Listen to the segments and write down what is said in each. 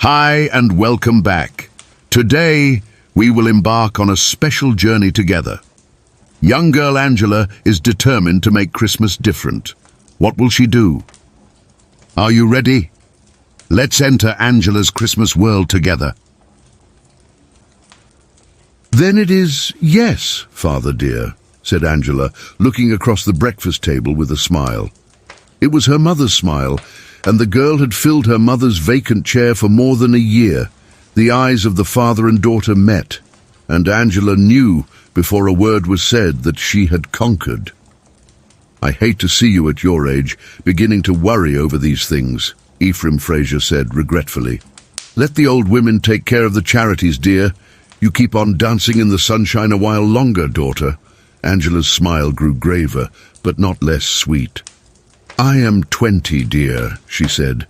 Hi and welcome back. Today, we will embark on a special journey together. Young girl Angela is determined to make Christmas different. What will she do? Are you ready? Let's enter Angela's Christmas world together. Then it is yes, father dear, said Angela, looking across the breakfast table with a smile. It was her mother's smile, and the girl had filled her mother's vacant chair for more than a year. The eyes of the father and daughter met, and Angela knew before a word was said that she had conquered. I hate to see you at your age beginning to worry over these things, Ephraim Fraser said regretfully. Let the old women take care of the charities, dear. You keep on dancing in the sunshine a while longer, daughter. Angela's smile grew graver, but not less sweet. I am 20, dear, she said.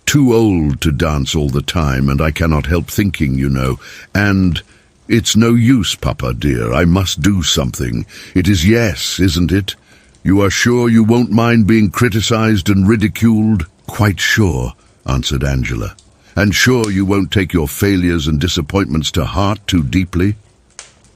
Too old to dance all the time, and I cannot help thinking, you know. And it's no use, Papa, dear. I must do something. It is yes, isn't it? You are sure you won't mind being criticized and ridiculed? Quite sure, answered Angela. And sure you won't take your failures and disappointments to heart too deeply?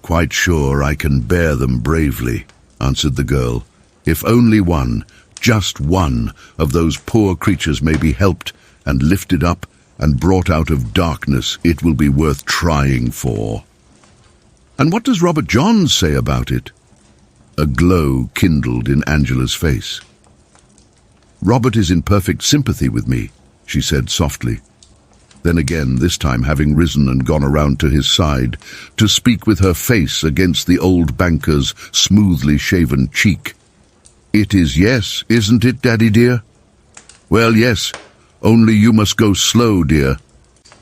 Quite sure I can bear them bravely, answered the girl. If only one, just one, of those poor creatures may be helped and lifted up and brought out of darkness, it will be worth trying for. And what does Robert Johns say about it? A glow kindled in Angela's face. Robert is in perfect sympathy with me, she said softly. Then again, this time having risen and gone around to his side, to speak with her face against the old banker's smoothly shaven cheek. It is yes, isn't it, Daddy dear? Well, yes, only you must go slow, dear.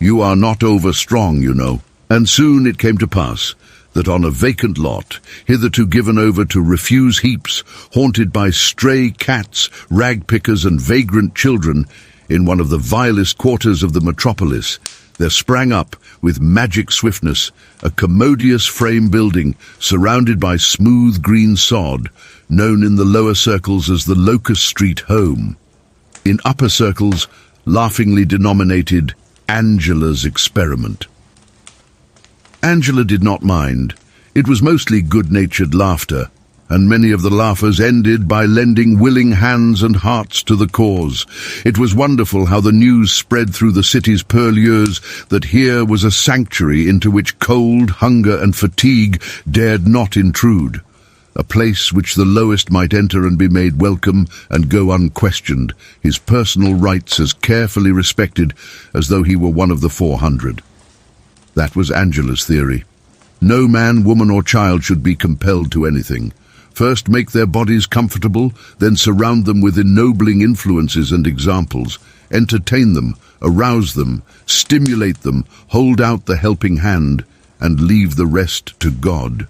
You are not over-strong, you know. And soon it came to pass that on a vacant lot, hitherto given over to refuse heaps, haunted by stray cats, rag-pickers and vagrant children, in one of the vilest quarters of the metropolis, there sprang up, with magic swiftness, a commodious frame building surrounded by smooth green sod, known in the lower circles as the Locust Street Home. In upper circles, laughingly denominated Angela's Experiment. Angela did not mind. It was mostly good-natured laughter, and many of the laughers ended by lending willing hands and hearts to the cause. It was wonderful how the news spread through the city's purlieus that here was a sanctuary into which cold, hunger and fatigue dared not intrude, a place which the lowest might enter and be made welcome and go unquestioned, his personal rights as carefully respected as though he were one of the 400. That was Angela's theory. No man, woman or child should be compelled to anything. First make their bodies comfortable, then surround them with ennobling influences and examples. Entertain them, arouse them, stimulate them, hold out the helping hand, and leave the rest to God.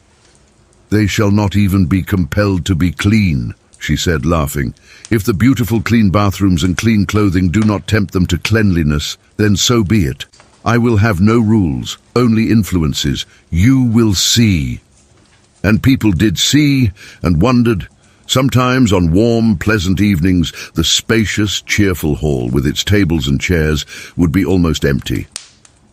They shall not even be compelled to be clean, she said, laughing. If the beautiful clean bathrooms and clean clothing do not tempt them to cleanliness, then so be it. I will have no rules, only influences. You will see. And people did see and wondered. Sometimes on warm, pleasant evenings, the spacious, cheerful hall with its tables and chairs would be almost empty.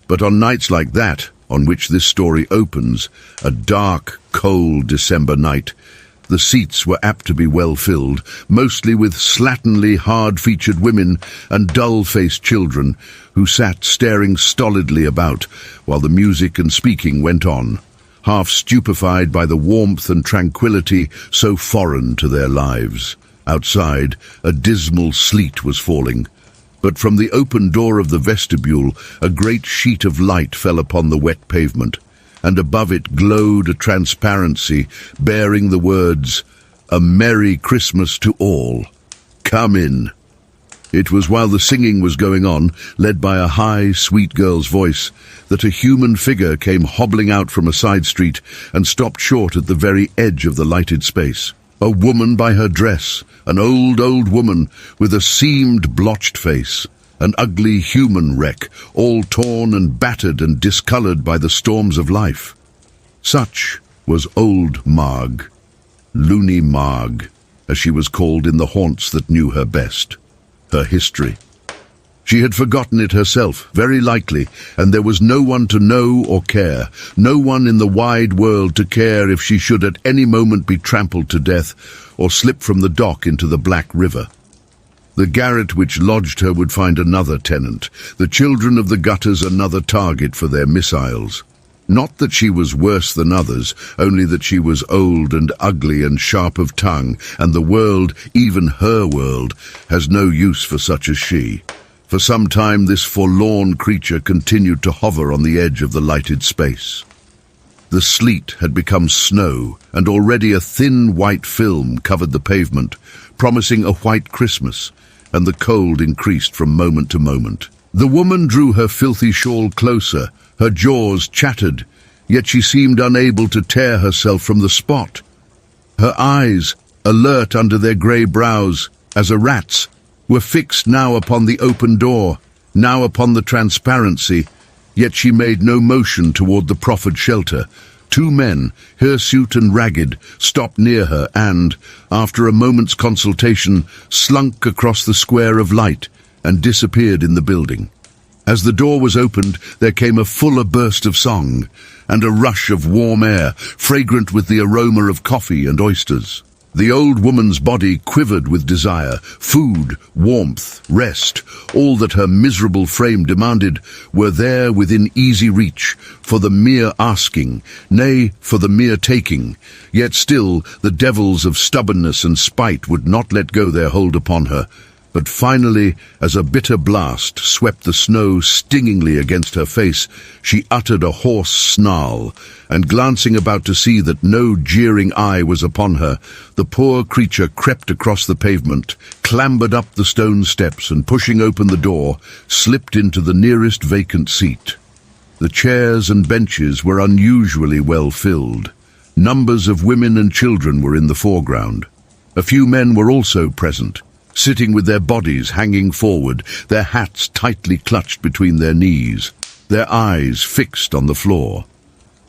But on nights like that, on which this story opens, a dark, cold December night, the seats were apt to be well filled, mostly with slatternly, hard-featured women and dull-faced children who sat staring stolidly about while the music and speaking went on, half stupefied by the warmth and tranquility so foreign to their lives. Outside, a dismal sleet was falling, but from the open door of the vestibule a great sheet of light fell upon the wet pavement, and above it glowed a transparency bearing the words, "A Merry Christmas to all. Come in." It was while the singing was going on, led by a high, sweet girl's voice, that a human figure came hobbling out from a side street and stopped short at the very edge of the lighted space. A woman by her dress, an old woman with a seamed, blotched face, an ugly human wreck, all torn and battered and discoloured by the storms of life. Such was Old Marg, Loony Marg, as she was called in the haunts that knew her best. Her history. She had forgotten it herself, very likely, and there was no one to know or care, no one in the wide world to care if she should at any moment be trampled to death or slip from the dock into the Black River. The garret which lodged her would find another tenant, the children of the gutters another target for their missiles. Not that she was worse than others, only that she was old and ugly and sharp of tongue, and the world, even her world, has no use for such as she. For some time this forlorn creature continued to hover on the edge of the lighted space. The sleet had become snow, and already a thin white film covered the pavement, promising a white Christmas, and the cold increased from moment to moment. The woman drew her filthy shawl closer. Her jaws chattered, yet she seemed unable to tear herself from the spot. Her eyes, alert under their grey brows, as a rat's, were fixed now upon the open door, now upon the transparency, yet she made no motion toward the proffered shelter. Two men, hirsute and ragged, stopped near her and, after a moment's consultation, slunk across the square of light and disappeared in the building. As the door was opened, there came a fuller burst of song, and a rush of warm air, fragrant with the aroma of coffee and oysters. The old woman's body quivered with desire, food, warmth, rest. All that her miserable frame demanded were there within easy reach, for the mere asking, nay, for the mere taking. Yet still the devils of stubbornness and spite would not let go their hold upon her. But finally, as a bitter blast swept the snow stingingly against her face, she uttered a hoarse snarl, and glancing about to see that no jeering eye was upon her, the poor creature crept across the pavement, clambered up the stone steps, and pushing open the door, slipped into the nearest vacant seat. The chairs and benches were unusually well filled. Numbers of women and children were in the foreground. A few men were also present, sitting with their bodies hanging forward, their hats tightly clutched between their knees, their eyes fixed on the floor.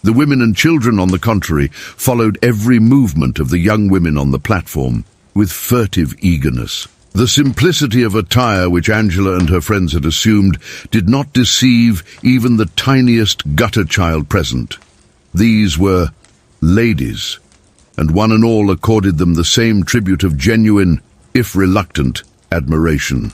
The women and children, on the contrary, followed every movement of the young women on the platform with furtive eagerness. The simplicity of attire which Angela and her friends had assumed did not deceive even the tiniest gutter child present. These were ladies, and one and all accorded them the same tribute of genuine, if reluctant, admiration.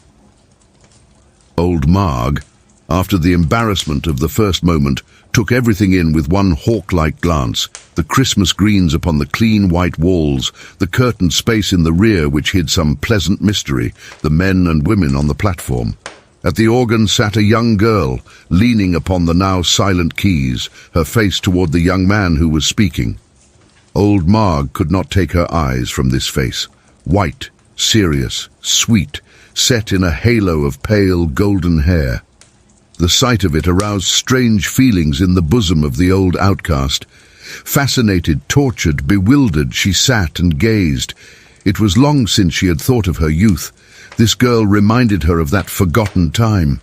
Old Marg, after the embarrassment of the first moment, took everything in with one hawk-like glance, the Christmas greens upon the clean white walls, the curtained space in the rear which hid some pleasant mystery, the men and women on the platform. At the organ sat a young girl, leaning upon the now silent keys, her face toward the young man who was speaking. Old Marg could not take her eyes from this face, white, serious, sweet, set in a halo of pale golden hair. The sight of it aroused strange feelings in the bosom of the old outcast. Fascinated, tortured, bewildered, she sat and gazed. It was long since she had thought of her youth. This girl reminded her of that forgotten time.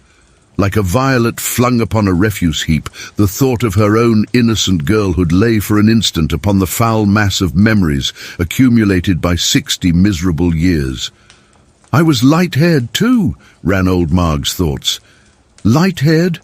Like a violet flung upon a refuse heap, the thought of her own innocent girlhood lay for an instant upon the foul mass of memories accumulated by 60 miserable years. I was light-haired too, ran old Marg's thoughts. Light-haired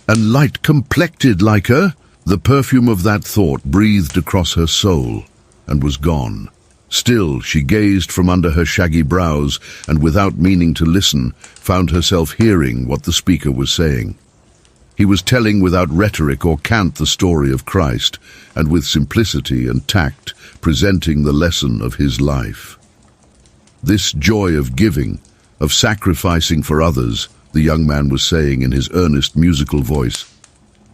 and light-complected like her. The perfume of that thought breathed across her soul and was gone. Still, she gazed from under her shaggy brows and, without meaning to listen, found herself hearing what the speaker was saying. He was telling without rhetoric or cant the story of Christ, and with simplicity and tact presenting the lesson of his life. This joy of giving, of sacrificing for others, the young man was saying in his earnest musical voice,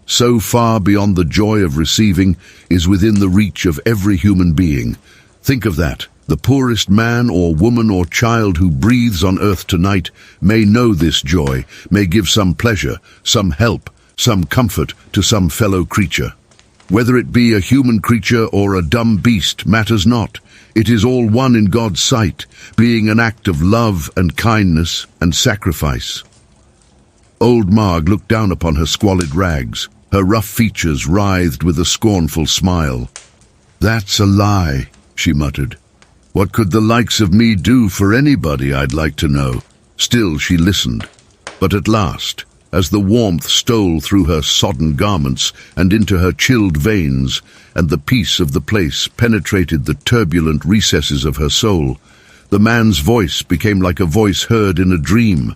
so far beyond the joy of receiving, is within the reach of every human being. Think of that. The poorest man or woman or child who breathes on earth tonight may know this joy, may give some pleasure, some help, some comfort to some fellow creature. Whether it be a human creature or a dumb beast matters not. It is all one in God's sight, being an act of love and kindness and sacrifice. Old Marg looked down upon her squalid rags. Her rough features writhed with a scornful smile. That's a lie, she muttered. What could the likes of me do for anybody, I'd like to know? Still she listened. But at last, as the warmth stole through her sodden garments and into her chilled veins, and the peace of the place penetrated the turbulent recesses of her soul, the man's voice became like a voice heard in a dream,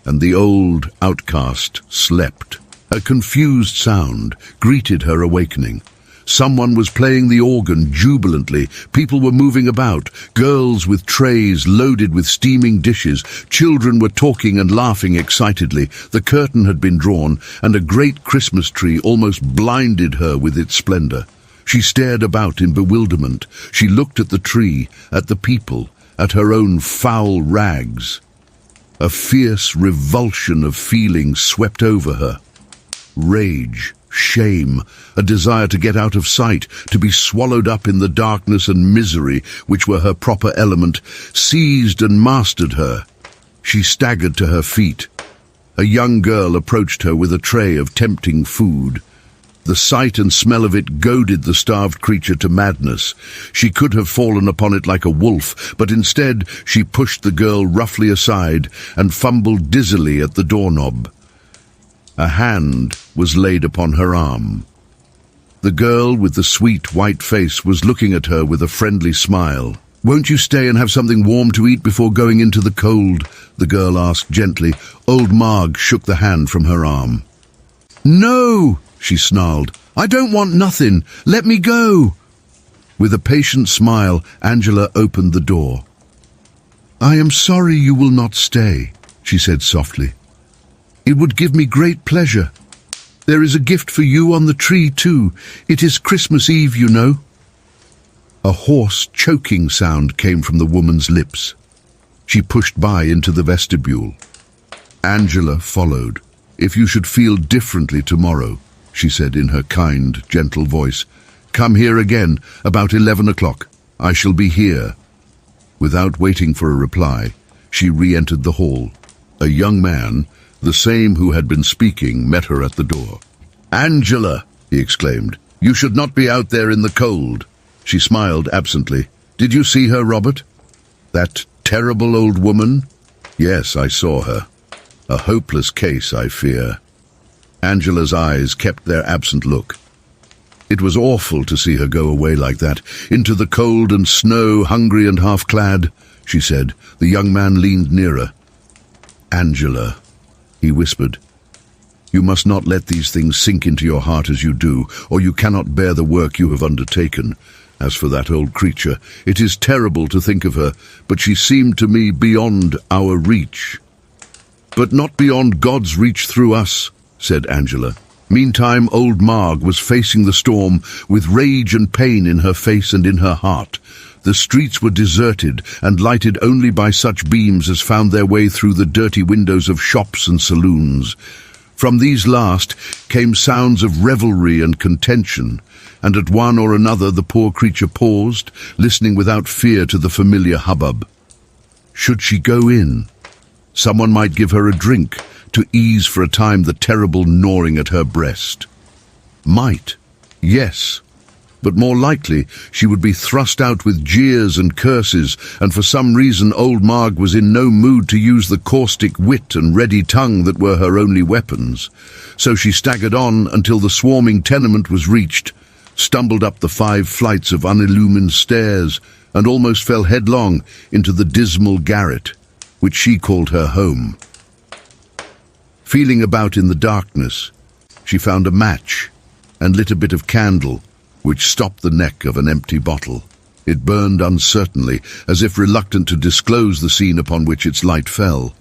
and the old outcast slept. A confused sound greeted her awakening. Someone was playing the organ jubilantly. People were moving about, girls with trays loaded with steaming dishes. Children were talking and laughing excitedly. The curtain had been drawn, and a great Christmas tree almost blinded her with its splendor. She stared about in bewilderment. She looked at the tree, at the people, at her own foul rags. A fierce revulsion of feeling swept over her. Rage, shame, a desire to get out of sight, to be swallowed up in the darkness and misery which were her proper element, seized and mastered her. She staggered to her feet. A young girl approached her with a tray of tempting food. The sight and smell of it goaded the starved creature to madness. She could have fallen upon it like a wolf, but instead she pushed the girl roughly aside and fumbled dizzily at the doorknob. A hand was laid upon her arm. The girl with the sweet white face was looking at her with a friendly smile. "Won't you stay and have something warm to eat before going into the cold?" the girl asked gently. Old Marg shook the hand from her arm. "No!" she snarled. "I don't want nothing. Let me go." With a patient smile, Angela opened the door. "I am sorry you will not stay," she said softly. "It would give me great pleasure. There is a gift for you on the tree, too. It is Christmas Eve, you know." A hoarse, choking sound came from the woman's lips. She pushed by into the vestibule. Angela followed. "If you should feel differently tomorrow," she said in her kind, gentle voice, "come here again about 11 o'clock. I shall be here." Without waiting for a reply, she re-entered the hall. A young man, the same who had been speaking, met her at the door. "Angela," he exclaimed, "you should not be out there in the cold." She smiled absently. "Did you see her, Robert? That terrible old woman?" "Yes, I saw her. A hopeless case, I fear." Angela's eyes kept their absent look. "It was awful to see her go away like that, into the cold and snow, hungry and half-clad," she said. The young man leaned nearer. "Angela," he whispered, "you must not let these things sink into your heart as you do, or you cannot bear the work you have undertaken. As for that old creature, it is terrible to think of her, but she seemed to me beyond our reach." "But not beyond God's reach through us," said Angela. Meantime, old Marg was facing the storm with rage and pain in her face and in her heart. The streets were deserted and lighted only by such beams as found their way through the dirty windows of shops and saloons. From these last came sounds of revelry and contention, and at one or another the poor creature paused, listening without fear to the familiar hubbub. Should she go in? Someone might give her a drink to ease for a time the terrible gnawing at her breast. Might, yes, but more likely she would be thrust out with jeers and curses, and for some reason old Marg was in no mood to use the caustic wit and ready tongue that were her only weapons. So she staggered on until the swarming tenement was reached, stumbled up the 5 flights of unillumined stairs, and almost fell headlong into the dismal garret, which she called her home. Feeling about in the darkness, she found a match and lit a bit of candle, which stopped the neck of an empty bottle. It burned uncertainly, as if reluctant to disclose the scene upon which its light fell.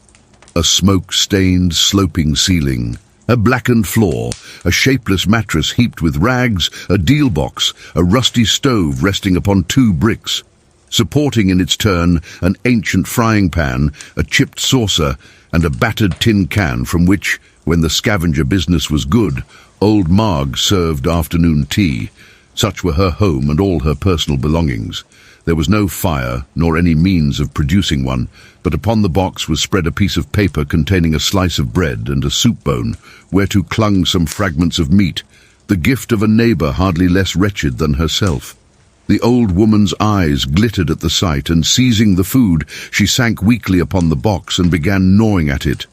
A smoke-stained, sloping ceiling, a blackened floor, a shapeless mattress heaped with rags, a deal box, a rusty stove resting upon 2 bricks, supporting in its turn an ancient frying pan, a chipped saucer, and a battered tin can from which, when the scavenger business was good, old Marg served afternoon tea. Such were her home and all her personal belongings. There was no fire, nor any means of producing one, but upon the box was spread a piece of paper containing a slice of bread and a soup bone, whereto clung some fragments of meat, the gift of a neighbour hardly less wretched than herself. The old woman's eyes glittered at the sight, and seizing the food, she sank weakly upon the box and began gnawing at it.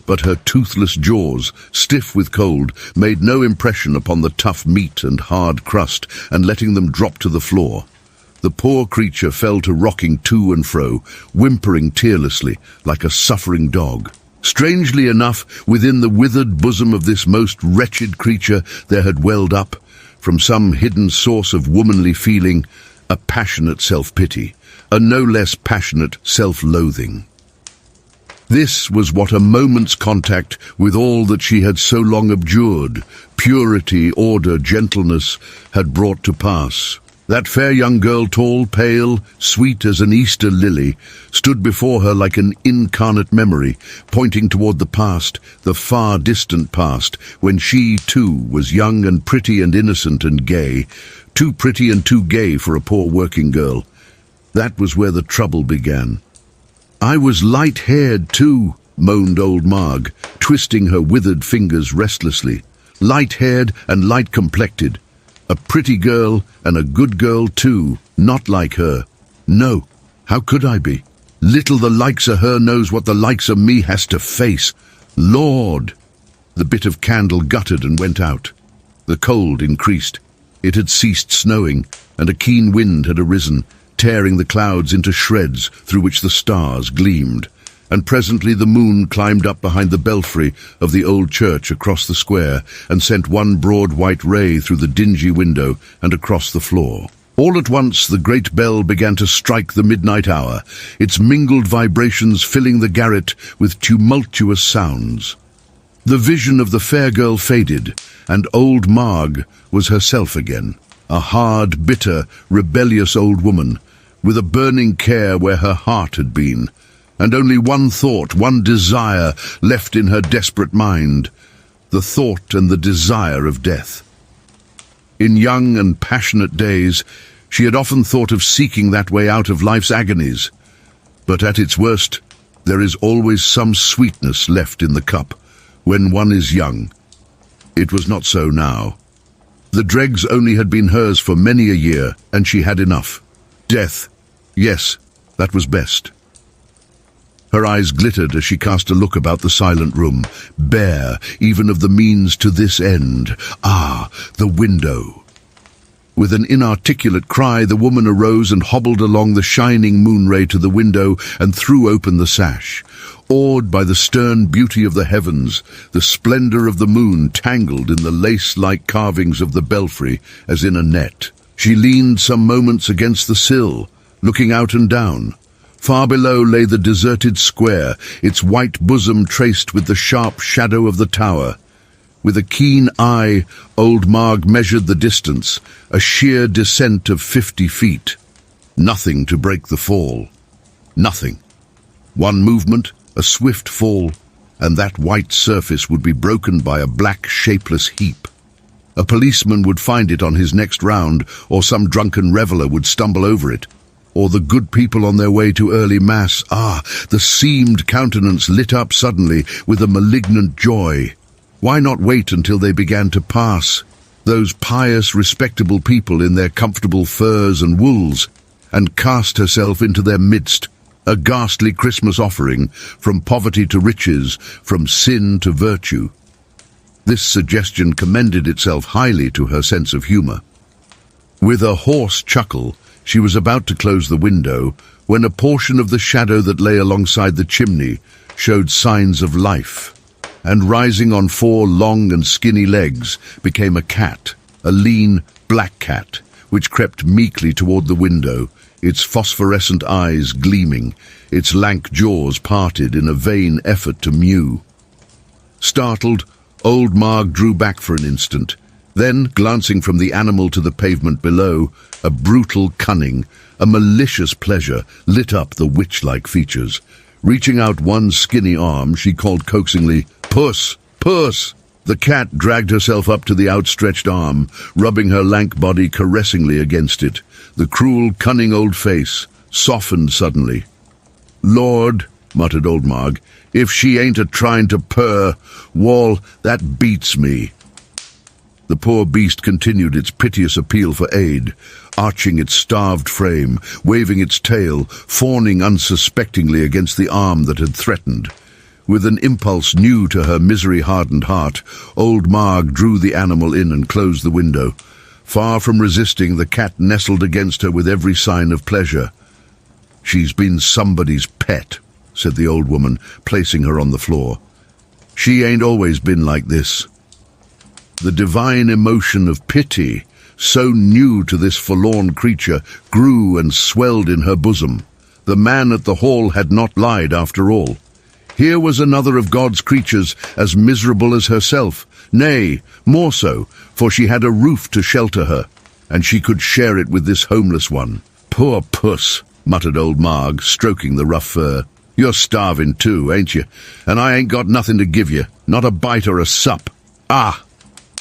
but her toothless jaws, stiff with cold, made no impression upon the tough meat and hard crust, and letting them drop to the floor. The poor creature fell to rocking to and fro, whimpering tearlessly, like a suffering dog. Strangely enough, within the withered bosom of this most wretched creature there had welled up, from some hidden source of womanly feeling, a passionate self-pity, a no less passionate self-loathing. This was what a moment's contact with all that she had so long abjured, purity, order, gentleness, had brought to pass. That fair young girl, tall, pale, sweet as an Easter lily, stood before her like an incarnate memory, pointing toward the past, the far distant past, when she, too, was young and pretty and innocent and gay, too pretty and too gay for a poor working girl. That was where the trouble began. "I was light-haired, too," moaned old Marg, twisting her withered fingers restlessly. "Light-haired and light-complected. A pretty girl, and a good girl too, not like her. No, how could I be? Little the likes of her knows what the likes of me has to face. Lord!" The bit of candle guttered and went out. The cold increased. It had ceased snowing, and a keen wind had arisen, tearing the clouds into shreds through which the stars gleamed. And presently the moon climbed up behind the belfry of the old church across the square and sent one broad white ray through the dingy window and across the floor. All at once the great bell began to strike the midnight hour, its mingled vibrations filling the garret with tumultuous sounds. The vision of the fair girl faded, and old Marg was herself again, a hard, bitter, rebellious old woman, with a burning care where her heart had been, and only one thought, one desire left in her desperate mind, the thought and the desire of death. In young and passionate days, she had often thought of seeking that way out of life's agonies, but at its worst, there is always some sweetness left in the cup when one is young. It was not so now. The dregs only had been hers for many a year, and she had enough. Death, yes, that was best. Her eyes glittered as she cast a look about the silent room, bare even of the means to this end. Ah, the window! With an inarticulate cry, the woman arose and hobbled along the shining moonray to the window and threw open the sash. Awed by the stern beauty of the heavens, the splendor of the moon tangled in the lace-like carvings of the belfry as in a net, she leaned some moments against the sill, looking out and down. Far below lay the deserted square, its white bosom traced with the sharp shadow of the tower. With a keen eye, old Marg measured the distance, a sheer descent of 50 feet. Nothing to break the fall. Nothing. One movement, a swift fall, and that white surface would be broken by a black, shapeless heap. A policeman would find it on his next round, or some drunken reveller would stumble over it. Or the good people on their way to early mass. Ah, the seamed countenance lit up suddenly with a malignant joy. Why not wait until they began to pass, those pious, respectable people in their comfortable furs and wools, and cast herself into their midst, a ghastly Christmas offering, from poverty to riches, from sin to virtue? This suggestion commended itself highly to her sense of humor. With a hoarse chuckle, she was about to close the window when a portion of the shadow that lay alongside the chimney showed signs of life, and rising on 4 long and skinny legs became a cat, a lean black cat, which crept meekly toward the window, its phosphorescent eyes gleaming, its lank jaws parted in a vain effort to mew. Startled, old Marg drew back for an instant. Then, glancing from the animal to the pavement below, a brutal cunning, a malicious pleasure lit up the witch-like features. Reaching out one skinny arm, she called coaxingly, "Puss! Puss!" The cat dragged herself up to the outstretched arm, rubbing her lank body caressingly against it. The cruel, cunning old face softened suddenly. "Lord," muttered old Marg, "if she ain't a-trying to purr, Wall, that beats me." The poor beast continued its piteous appeal for aid, arching its starved frame, waving its tail, fawning unsuspectingly against the arm that had threatened. With an impulse new to her misery-hardened heart, old Marg drew the animal in and closed the window. Far from resisting, the cat nestled against her with every sign of pleasure. "She's been somebody's pet," said the old woman, placing her on the floor. "She ain't always been like this." The divine emotion of pity, so new to this forlorn creature, grew and swelled in her bosom. The man at the hall had not lied after all. Here was another of God's creatures as miserable as herself, nay, more so, for she had a roof to shelter her, and she could share it with this homeless one. "Poor puss," muttered old Marg, stroking the rough fur. "You're starving too, ain't you? And I ain't got nothing to give you, not a bite or a sup. Ah!"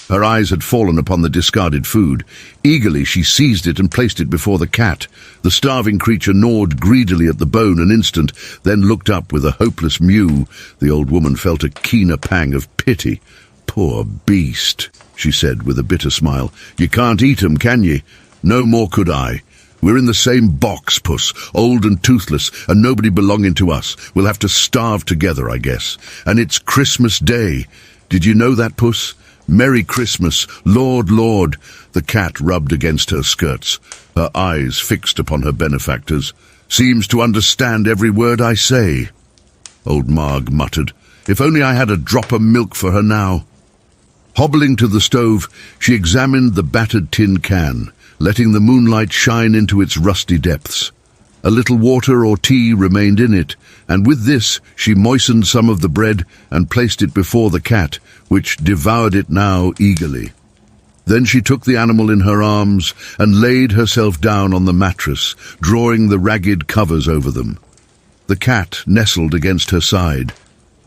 Her eyes had fallen upon the discarded food. Eagerly she seized it and placed it before the cat. The starving creature gnawed greedily at the bone an instant, then looked up with a hopeless mew. The old woman felt a keener pang of pity. "Poor beast," she said with a bitter smile. "You can't eat 'em, can ye? No more could I. We're in the same box, puss, old and toothless, and nobody belonging to us. We'll have to starve together, I guess. And it's Christmas Day. Did you know that, puss? Merry Christmas, Lord, Lord." The cat rubbed against her skirts, her eyes fixed upon her benefactors. "Seems to understand every word I say." Old Marg muttered, "If only I had a drop of milk for her now." Hobbling to the stove, she examined the battered tin can, letting the moonlight shine into its rusty depths. A little water or tea remained in it, and with this she moistened some of the bread and placed it before the cat, which devoured it now eagerly. Then she took the animal in her arms and laid herself down on the mattress, drawing the ragged covers over them. The cat nestled against her side.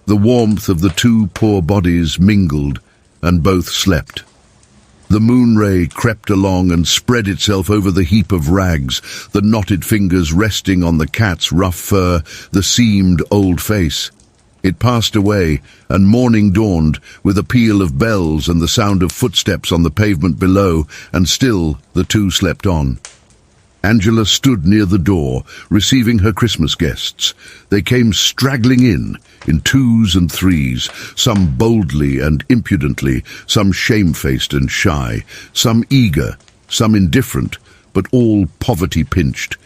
The warmth of the two poor bodies mingled, and both slept. The moon ray crept along and spread itself over the heap of rags, the knotted fingers resting on the cat's rough fur, the seamed old face. It passed away, and morning dawned, with a peal of bells and the sound of footsteps on the pavement below, and still the two slept on. Angela stood near the door, receiving her Christmas guests. They came straggling in twos and threes, some boldly and impudently, some shamefaced and shy, some eager, some indifferent, but all poverty-pinched.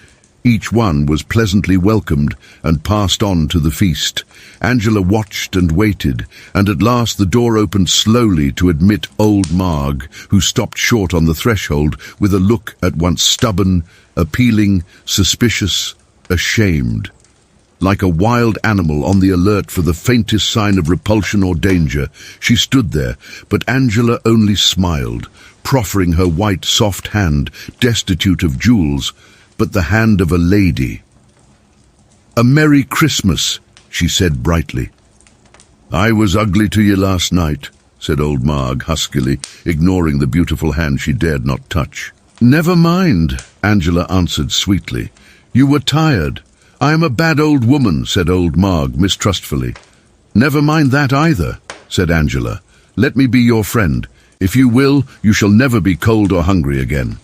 Each one was pleasantly welcomed and passed on to the feast. Angela watched and waited, and at last the door opened slowly to admit old Marg, who stopped short on the threshold with a look at once stubborn, appealing, suspicious, ashamed. Like a wild animal on the alert for the faintest sign of repulsion or danger, she stood there, but Angela only smiled, proffering her white, soft hand, destitute of jewels, but the hand of a lady. "A Merry Christmas," she said brightly. "I was ugly to you last night," said old Marg huskily, ignoring the beautiful hand she dared not touch. "Never mind," Angela answered sweetly. "You were tired." "I am a bad old woman," said old Marg mistrustfully. "Never mind that either," said Angela. "Let me be your friend. If you will, you shall never be cold or hungry again."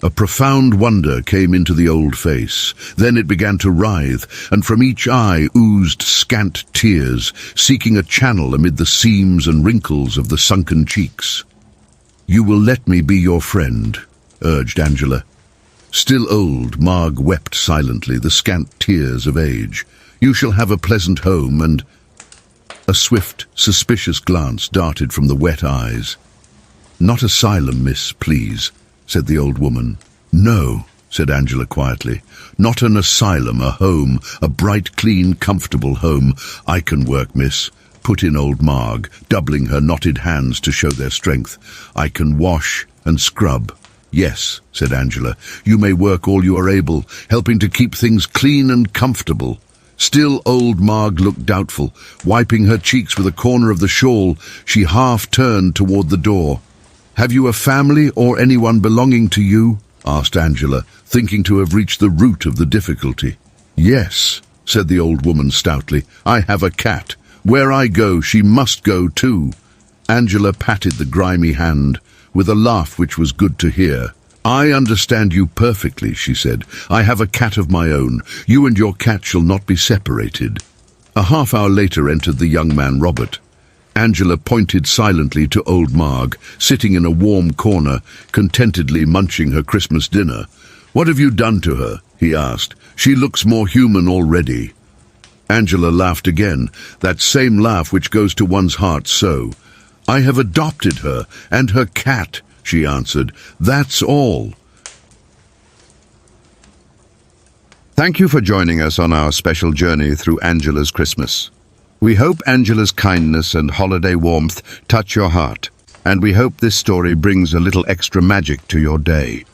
A profound wonder came into the old face. Then it began to writhe, and from each eye oozed scant tears, seeking a channel amid the seams and wrinkles of the sunken cheeks. "You will let me be your friend," urged Angela. Still old, Marg wept silently, the scant tears of age. "You shall have a pleasant home and—" A swift, suspicious glance darted from the wet eyes. "Not asylum, miss, please," said the old woman. "No," said Angela quietly. "Not an asylum, a home, a bright, clean, comfortable home. I can work, miss," put in old Marg, doubling her knotted hands to show their strength. "I can wash and scrub." "Yes," said Angela, "you may work all you are able, helping to keep things clean and comfortable." Still old Marg looked doubtful. Wiping her cheeks with a corner of the shawl, she half turned toward the door. "Have you a family or anyone belonging to you?" asked Angela, thinking to have reached the root of the difficulty. "Yes," said the old woman stoutly. "I have a cat. Where I go, she must go too." Angela patted the grimy hand, with a laugh which was good to hear. "I understand you perfectly," she said. "I have a cat of my own. You and your cat shall not be separated." A half hour later entered the young man Robert. Angela pointed silently to old Marg, sitting in a warm corner, contentedly munching her Christmas dinner. "What have you done to her?" he asked. "She looks more human already." Angela laughed again, that same laugh which goes to one's heart so. "I have adopted her, and her cat," she answered. "That's all." Thank you for joining us on our special journey through Angela's Christmas. We hope Angela's kindness and holiday warmth touch your heart, and we hope this story brings a little extra magic to your day.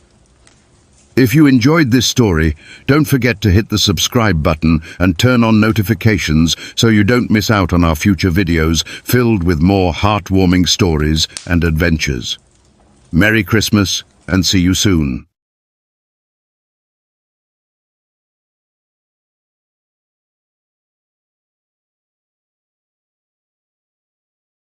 If you enjoyed this story, don't forget to hit the subscribe button and turn on notifications so you don't miss out on our future videos filled with more heartwarming stories and adventures. Merry Christmas, and see you soon.